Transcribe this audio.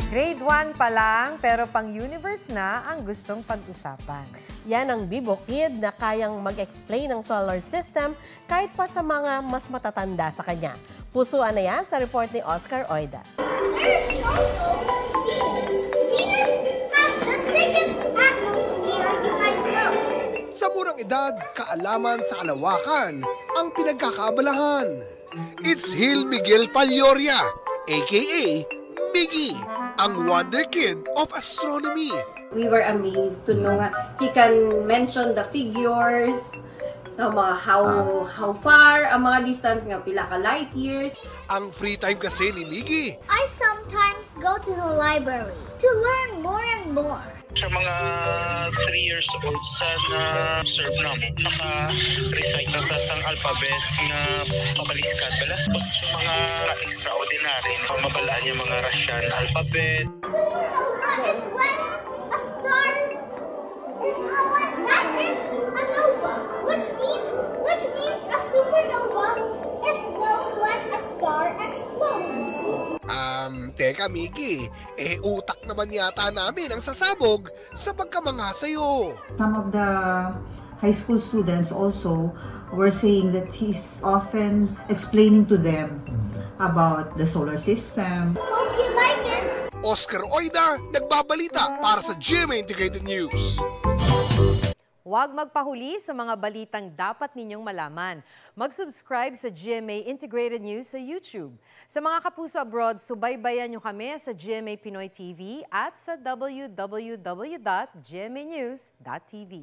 Grade 1 pa lang, pero pang-universe na ang gustong pag-usapan. Yan ang Bibo Kid na kayang mag-explain ng solar system kahit pa sa mga mas matatanda sa kanya. Pusuan na yan sa report ni Oscar Oida. There's also Venus. Venus has the thickest atmosphere you might know. Sa murang edad, kaalaman sa kalawakan ang pinagkakaabalahan. It's Gil Miguel Palloria, a.k.a. Miggy, ang wonder kid of astronomy. We were amazed to know he can mention the figures, sa mga how far, ang mga distance nga pila ka light years. Ang free time kasi ni Miggy, I sometimes go to the library to learn more and more. Sa mga 3 years old sana serve namin, naka-recite na sa sang alphabet na pabaliskat pala. Tapos mga extraordinary, mabalaan yung mga Russian alphabet. Supernova is when a star is that is a nova, which means a supernova is known when a star explodes. Teka Miggy, utak naman yata namin ang sasabog sa pagkamangha sa'yo. Some of the high school students also were saying that he's often explaining to them about the solar system. Hope you like it! Oscar Oida, nagbabalita para sa GMA Integrated News. Huwag magpahuli sa mga balitang dapat ninyong malaman. Mag-subscribe sa GMA Integrated News sa YouTube. Sa mga kapuso abroad, subaybayan nyo kami sa GMA Pinoy TV at sa www.gmanews.tv.